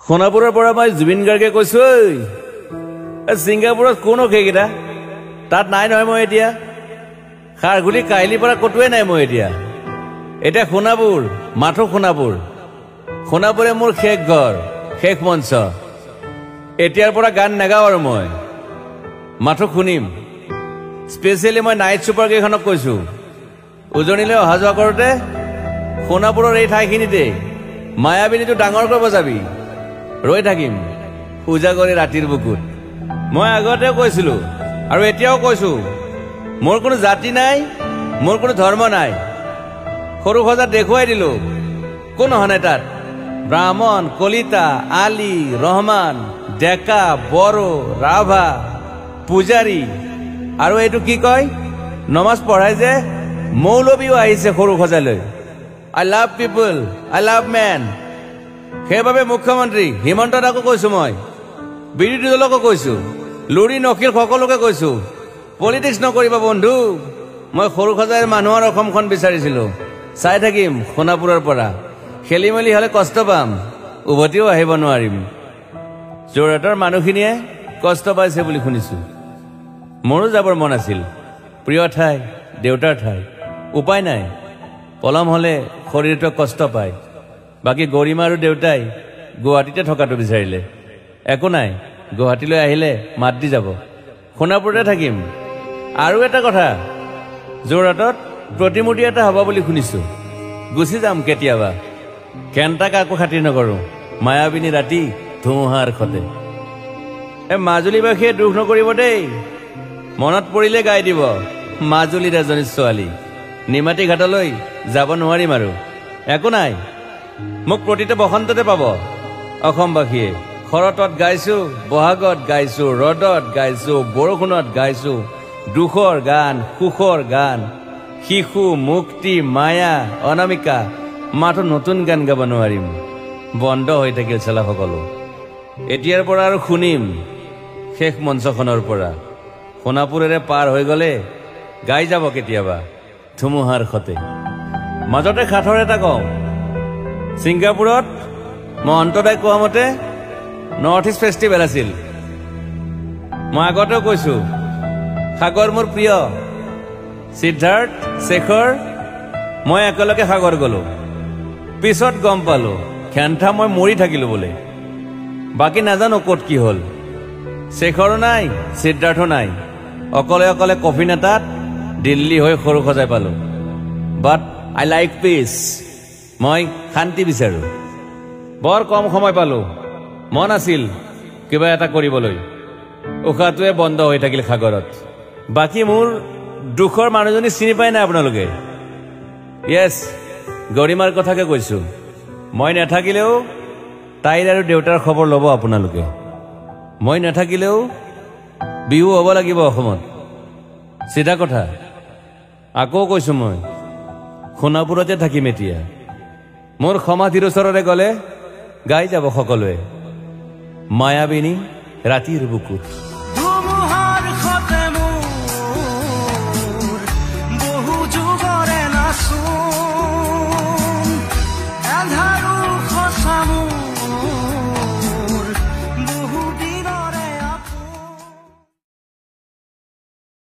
সোণাপুৰৰ পৰা মই জুবিন গাৰ্গে কৈছো ছিংগাপুৰত কোন সেইকেইটা তাত নাই নহয় মই এতিয়া খাৰগুলি কাহিলীৰ পৰা কতোৱে নাই মই এতিয়া সোণাপুৰ মাথো সোণাপুৰে মোৰ শেষ ঘৰ শেষ মঞ্চ এতিয়াৰ পৰা গান নাগাওঁ আৰু মই মাথো শুনিম স্পেচিয়েলি মই নাইট ছুপাৰ কেইখনক কৈছো উজনিলৈ অহা যোৱা কৰোঁতে সোণাপুৰৰ এই ঠাইখিনিতে মায়াবিনীটো ডাঙৰ কৰিব যাবি ৰৈ থাকিম উজাগৰে ৰাতিৰ বুকুত মই আগতেও কৈছিলো আৰু এতিয়াও কৈছো মোৰ কোনো জাতি নাই মোৰ কোনো ধৰ্ম নাই সৰু সজা দেখুৱাই দিলো কোন অহা নাই তাত ব্ৰাহ্মণ কলিতা আলী ৰহমান ডেকা বড়ো ৰাভা পূজাৰী আৰু এইটো কি কয় নমাজ পঢ়াই যে মৌলবীও আহিছে সৰু সজালৈ I love people I love man সেইবাবে মুখ্যমন্ত্ৰী হিমন্ত দাকো কৈছো মই বিৰোধী দলকো কৈছো লুৰি নকিল সকলোকে কৈছো পলিটিক্স নকৰিবা বন্ধু মই সৰু সজাইৰ মানুহৰ অসমখন বিচাৰিছিলো চাই থাকিম সোণাপুৰৰ পৰা খেলি মেলি হলে কষ্ট পাম উভতিও আহিব নোৱাৰিম যোৰহাটৰ মানুহখিনিয়ে কষ্ট পাইছে বুলি শুনিছো মোৰো যাবৰ মন আছিল প্ৰিয় ঠাই দেউতাৰ ঠাই উপায় নাই পলম হলে শৰীৰটো কষ্ট পায় বাকী গৰিমা আৰু দেউতাই গুৱাহাটীতে থকাটো বিচাৰিলে একো নাই গুৱাহাটীলৈ আহিলে মাত দি যাব সোণাপুৰতে থাকিম আৰু এটা কথা যোৰহাটত প্ৰতিমূৰ্তি এটা হ'ব বুলি শুনিছো গুচি যাম কেতিয়াবা কেণ্টা কাকো খাতিৰ নকৰো মায়াবিনী ৰাতি ধুমুহাৰ খতে মাজুলীবাসীয়ে দুখ নকৰিব দেই মনত পৰিলে গাই দিব মাজুলীৰ এজনী ছোৱালী নিমাতী ঘাটলৈ যাব নোৱাৰিম আৰু একো নাই মোক প্ৰতিটো বসন্ততে পাব অসমবাসীয়ে শৰতত গাইছো বহাগত গাইছো ৰদত গাইছো বৰষুণত গাইছো দুখৰ গান সুখৰ গান শিশু মুক্তি মায়া অনামিকা মাথো নতুন গান গাব নোৱাৰিম বন্ধ হৈ থাকিল চেলা সকলো এতিয়াৰ পৰা আৰু শুনিম শেষ মঞ্চখনৰ পৰা সোণাপুৰেৰে পাৰ হৈ গলে গাই যাব কেতিয়াবা ধুমুহাৰ খতে মাজতে খাঠৰ এটা কওঁ ছিংগাপুৰত মই অন্তদাই কোৱা মতে নৰ্থ ইষ্ট ফেষ্টিভেল আছিল মই আগতেও কৈছো সাগৰ মোৰ প্ৰিয় সিদ্ধাৰ্থ শেখৰ মই একেলগে সাগৰ গলো পিছত গম পালো খেন্থা মই মৰি থাকিলো বোলে বাকী নাজানো ক'ত কি হ'ল শেখৰো নাই সিদ্ধাৰ্থো নাই অকলে অকলে কফিন এটাত দিল্লী হৈ সৰু সজাই পালো বাট আই লাইক পিচ মই শান্তি বিচাৰো বৰ কম সময় পালো মন আছিল কিবা এটা কৰিবলৈ উশাহটোৱে বন্ধ হৈ থাকিল সাগৰত বাকী মোৰ দুখৰ মানুহজনী চিনি পাই নাই আপোনালোকে য়েছ গৰিমাৰ কথাকে কৈছো মই নাথাকিলেও তাইৰ আৰু দেউতাৰ খবৰ ল'ব আপোনালোকে মই নাথাকিলেও বিহু হ'ব লাগিব অসমত চিধা কথা আকৌ কৈছো মই সোণাপুৰতে থাকিম এতিয়া মোৰ সমাধিৰ ওচৰৰে গলে গাই যাব সকলোৱে মায়াবিনী ৰাতিৰ বুকুত